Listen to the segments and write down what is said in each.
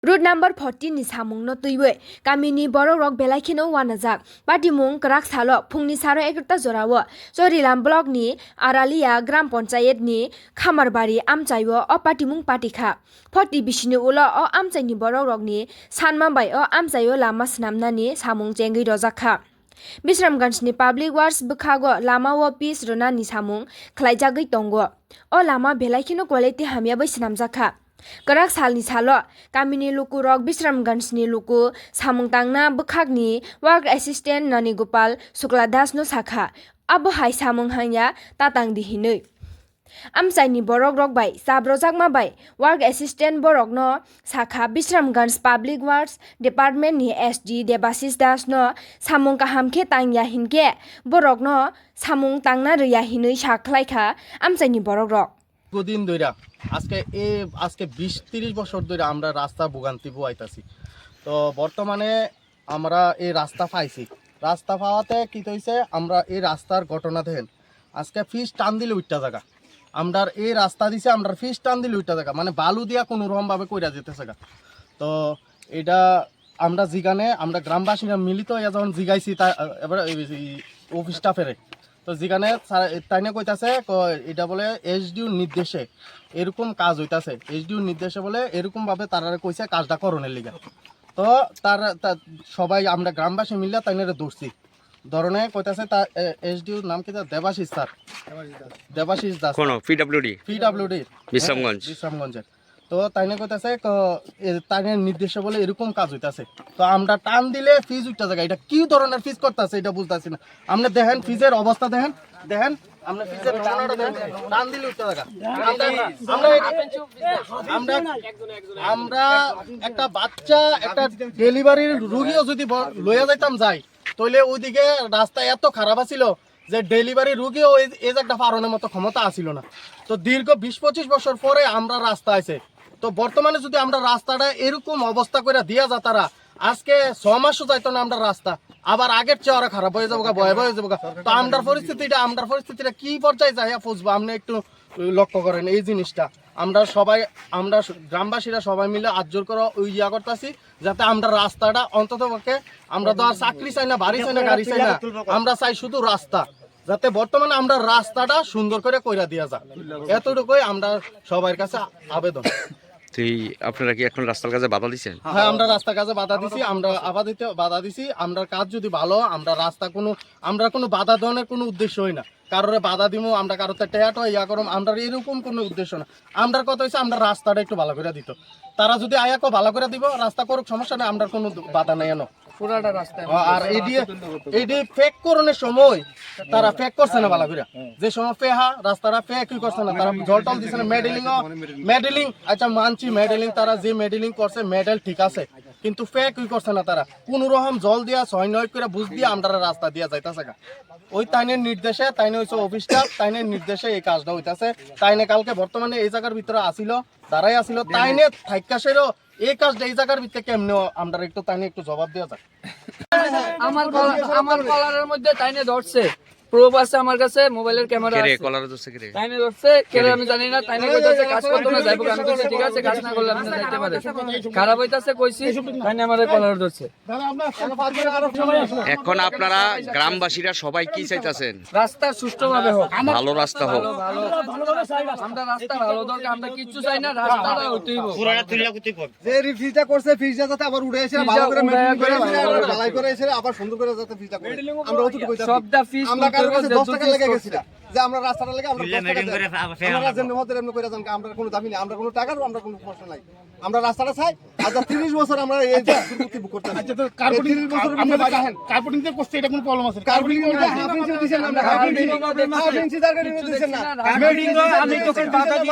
Road number 14 ni samung no tuiwe kamini borok rok belai kheno wanajak patimung krak salo phungni saro 11ta jorawo Chorilam block ni Aralia gram panchayat ni Khamarbari amchaiwo o patimung patikha 40 bisini ulo o amchaini borok rok ni sanmabai o amchaio lama snamnani samung chengi rojakha Bisramganj ni public works bukhago lama wo pis rona ni samung khlaijagui tongo o lama belai kheno quality hamya bai snamjakha Karak salni salo kamini luku rok Bisramganj ni luku samung tangna bukhakni work assistant Nani Gopal Sukladas no sakha abo hai samung hanya tatang di hinui Amchaini borok rok bai sabrojakma bai work assistant borok no sakha Bisramganj public works department ni SG Debasis Das no samung kaham khe tangya hinke borok no samung tangna riya hinui sakhlaikha amchaini borok rok দিন ধরে আজকে 20-30 বছর ধরে আমরা রাস্তা ভোগান্তি পোয়াইতাছি তো বর্তমানে আমরা এই রাস্তা পাইছি রাস্তা পাওয়াতে কি হইছে আমরা এই রাস্তার ঘটনা দেখেন আজকে ফিস টান দিলে উইটা জায়গা আমরা এই রাস্তা দিছে আমরা ফিস টান দিলে উইটা জায়গা মানে বালু দিয়া কোনো রকম ভাবে কইরা যেতেছে গা তো এটা আমরা জিগানে আমরা গ্রামবাসীরা মিলিত হইয়া যখন জিগাইছি তা এবার অফিস স্টাফেরে তো যেখানে তাইনে কইতাছে এটা বলে এসডিও নির্দেশে এরকম কাজ হইতাছে এসডিও নির্দেশে বলে এরকম ভাবে তারা কইছে কাজটা করণের লিগা তো তার সবাই আমরা গ্রামবাসী মিলে তাইনে দৌড়ছি ধরনে কইতাছে তা এসডিও নাম কি দেবাশিস স্যার দেবাশিস দাস কোন পিডব্লিউডি বিশ্রামগঞ্জের তো তাইনে কইতাছে তাইনের নির্দেশে বলে এরকম কাজ হইতাছে তো আমরা টান দিলে ফিজ উঠতে জায়গা এটা কি ধরনের ফিজ করতেছে এটা বুঝতেছি না আপনি দেখেন ফিজের অবস্থা দেখেন আমরা ফিজের টান দিলে উঠতে জায়গা আমরা একটা বাচ্চা একটা ডেলিভারির রোগীও যদি লইয়া যাইতাম যাই তাহলে ওইদিকে রাস্তা এত খারাপ আছিল যে ডেলিভারি রোগীও এই একটা পারনের মতো ক্ষমতা আসিল না তো দীর্ঘ 20-25 বছর পরে আমরা রাস্তা আছে তো বর্তমানে যদি আমরা রাস্তাটা এরকম অবস্থা করে দিয়া যা তারা আজকে 6 মাসও যাইতো না আমরা রাস্তা আবার আগের চেয়ে আরো খারাপ হয়ে যাবো ভয়াবহ হয়ে যাবো তো আমরার পরিস্থিতিটা কি পর্যায়ে যাইয়া বুঝবো আপনি একটু লক্ষ্য করেন এই জিনিসটা আমরা গ্রামবাসীরা সবাই মিলে আজ্জোর করে ওই ইয়া করতেছি যাতে আমরা রাস্তাটা অন্তত পক্ষে আমরা তো আর চাকরি চাই না বাড়ি চাই না গাড়ি চাই না আমরা চাই শুধু রাস্তা যাতে বর্তমানে আমরা রাস্তাটা সুন্দর করে কইরা দিয়া যায় এতটুকুই আমরা সবার কাছে আবেদন আপনারা কি এখন রাস্তার কাজে বাধা দিচ্ছেন? হ্যাঁ আমরা রাস্তার কাজে বাধা দিছি আমরা আপাতত বাধা দিছি আমরা কাজ যদি ভালো আমরা রাস্তা আমরা কোনো বাধা দেওয়ার কোনো উদ্দেশ্য হই না কারোর বাধা দিব আমরা কারোতে টেয়াটো ইয়া করম আমরা এরকম কোনো উদ্দেশ্য না আমরা কথা হইছে আমরা রাস্তাটা একটু ভালো করে দিত তারা যদি আয়াকো ভালো করে দিব রাস্তা করুক সমস্যা নেই আমরা কোনো বাধা নেই এনো পুরাটা রাস্তা আর এডি ফেক করনের সময় তারা ফেক করছে না ভালো করে যে সময় রাস্তাটা ফেকই করছে না তারা জলটল দিছে না মেডেলিং আচ্ছা মানছি মেডেলিং তারা যে মেডেলিং করছে মেডেল ঠিক আছে কিন্তু ফেকই করছে না তারা কোন রকম জল দিয়া 6-9 করে বুঝ দিয়ে আমরা রাস্তা দিয়া যাইতাছে ওই তাইনের নির্দেশে তাইনে হইছে অফিসটা তাইনের নির্দেশে এই কাজটা হইতাছে তাইনে কালকে বর্তমানে এই জায়গার ভিতরে আসিল দাঁড়াই আসিল তাইনে থাইকাশেরও এই কাজটা এই জায়গার ভিতরে কেমনে আমরা একটু তাইনে একটু জবাব দেওয়া যাক আমার কলারের মধ্যে তাইনে ধরছে প্রুফ আছে আমার কাছে মোবাইলের ক্যামেরা আছে কলার ধরছে কি রে তাইনে ধরছে কেন আমি জানি না তাইনে কইতাছে কাজ করতে না যাইবো আমি কইছি ঠিক আছে কাজ না করলে আপনি যাইতে পারে খারাপ হইতাছে কইছি তাইনে আমারে কলার ধরছে এখন আপনারা গ্রামবাসীরা সবাই কি চাইতাছেন? রাস্তা সুষ্ঠুভাবে হোক ভালো রাস্তা হোক আমরা রাস্তা ভালো দরকার আমরা কিচ্ছু চাই না রাস্তাটা হইতেই হবে পুরাটা তুলিয়া কুতি কর যে রিফিজটা করছে ফিজটা যাতে আবার উড়ে এসে ভালো করে মেইনটেইন করে ঢালাই করে এসে আবার সুন্দর করে যাতে ফিজটা করে আমরা অতটুকু কইতাছি সবটা ফিজ আমরা কারো কাছে 10 টাকা লেগে গেছিল যে আমরা রাস্তাটা লেগে আমরা 10 টাকা আমরা যেমন মধ্যে এমন করে জান আমরা কোনো দাবি নেই আমরা কোনো টাকার আমরা কোনো সমস্যা নাই আমরা রাস্তাটা চাই আজ 30 বছর আমরা এই দুর্নীতি বুক করতে আচ্ছা তো কার্পেটিং বছর আমরা দেখেন কার্পেটিং তে করতে এটা কোনো প্রবলেম আছে কার্পেটিং এর হাফ ইঞ্চি দিছেন আমরা হাফ ইঞ্চি জায়গা দিছেন না কার্পেটিং আমি তোকে বাধা দিছি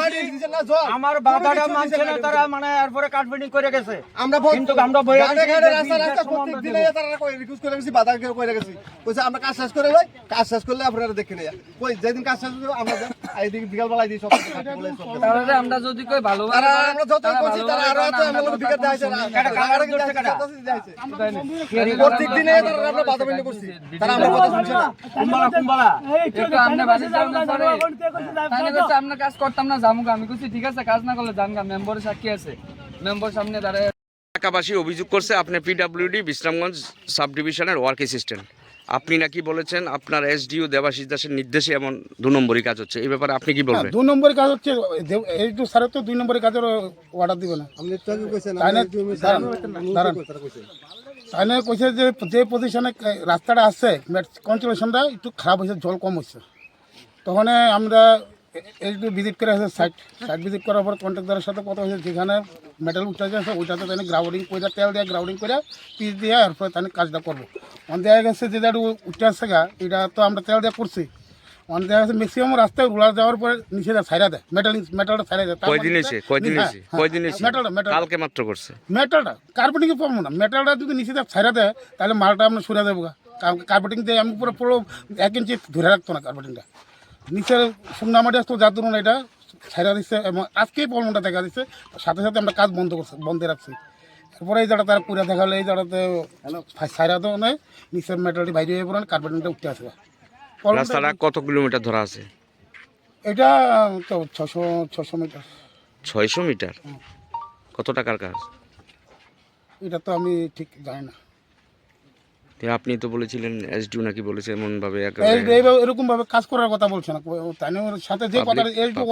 আমার বাধাটা মানছে না তারা মানে এরপরে কার্পেটিং করে গেছে আমরা কিন্তু আমরা বইয়া রাস্তা প্রত্যেক দিনে তারা কই রিকোয়েস্ট করে গেছি বাধা করে গেছি কইছে আমরা কাজ শেষ করে লই কাজ শেষ করলে আপনারা দেখে নেয়া কই যেদিন কাজ শেষ হবে আমরা এইদিকে বিকাল বেলায় দিই সব তাহলে আমরা যদি কই ভালোভাবে আমরা যত করছি তারা আরো এত আমরা বিকাল দেখাইছে না কাটা দিচ্ছে কাটা প্রত্যেক দিনে তারা আমরা বাধা বন্ধ করছি তারা আমরা কথা শুনছে না কুম্বালা একটু আমনে বাসে যাও না স্যার তাহলে তো আমরা কাজ করতাম না জামুগা আমি কইছি ঠিক আছে কাজ না করলে জানগা মেম্বারের সাক্ষী আছে মেম্বার সামনে দাঁড়ায় এলাকাবাসী অভিযোগ করছে আপনি পিডব্লিউডি বিশ্রামগঞ্জ সাব ডিভিশনের ওয়ার্ক অ্যাসিস্ট্যান্ট। আপনি নাকি বলেছেন আপনার এসডিও দেবাশিস দাসের নির্দেশে এমন 2 নম্বরই কাজ হচ্ছে, এই ব্যাপারে আপনি কি বলবেন? 2 নম্বরের কাজ হচ্ছে এই তো স্যার তো 2 নম্বরের কাজের অর্ডার দিবে না। তাই না তাই না কইছে যে পজিশনে রাস্তাটা আছে কনস্ট্রাকশনটা একটু খারাপ হয়েছে, জল কম হচ্ছে। তখন আমরা একটু ভিজিট করে আসে সাইট ভিজিট করার পর কন্ট্রাক্টরের সাথে কথা হয়েছে, যেখানে মেটাল উঠে গেছে ওইটাতে তাই গ্রাউন্ডিং করে তেল দিয়ে গ্রাউন্ডিং করে পিস দিয়ে এরপরে তাই কাজটা করবো। অন দেখা গেছে যে উঠে আসছে গা, এটা তো আমরা তেল দিয়ে করছি। অন দেখা গেছে ম্যাক্সিমাম রাস্তায় রোলার যাওয়ার পরে নিচে ছাইরা দেয়, মেটালটা ছাইরা দেয়। কয়দিন হয়েছে কালকে মাত্র করছে। মেটালটা কার্পেটিং পাবো না, মেটালটা যদি নিচে ছাইরা দেয় তাহলে মালটা আমরা সরে দেবো। কার্পেটিং দিয়ে আমি পুরো 1 ইঞ্চি ধরে রাখতো না কার্পেটিংটা, নিচের শুকনা মাটি আসতো, যার ধরুন এটা ছাইরা দিচ্ছে এবং আজকেই প্রবলেমটা দেখা দিচ্ছে। সাথে সাথে আমরা কাজ বন্ধ রাখছি। এরপরে এই জায়গাটা তারা পুরা দেখালে এই জায়গাতে ছাইরা তো নেই, নিচের মেটালটি বাইরে হয়ে পড়ে কার্পেটিংটা উঠতে আসবে। রাস্তাটা কত কিলোমিটার ধরা আছে? এটা তো 600 মিটার। 600 মিটার? কত টাকার কাজ? এটা তো আমি ঠিক জানি না। আপনি তো বলেছিলেন এসডিও নাকি বলেছে এমন ভাবে এরকম ভাবে কাজ করার কথা বলছে না। তাই না, ওর সাথে যে কথা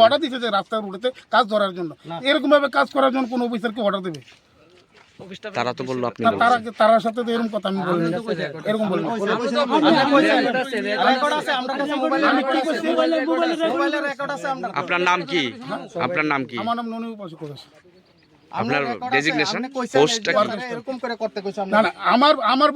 অর্ডার দিচ্ছে যে রাস্তার রুটেতে কাজ ধরার জন্য, এরকম ভাবে কাজ করার জন্য কোন অফিসারকে অর্ডার দেবে? তারা তো বললো আপনি তার সাথে তো এরকম কথা আমি বলিনি, এরকম বলিনি। আপনার নাম কি? আপনার নাম কি? আমার নাম ননি উপাসক। আপনার ডেজিগনেশন পোস্টটা কি? এরকম করে করতে কইছে না না, আমার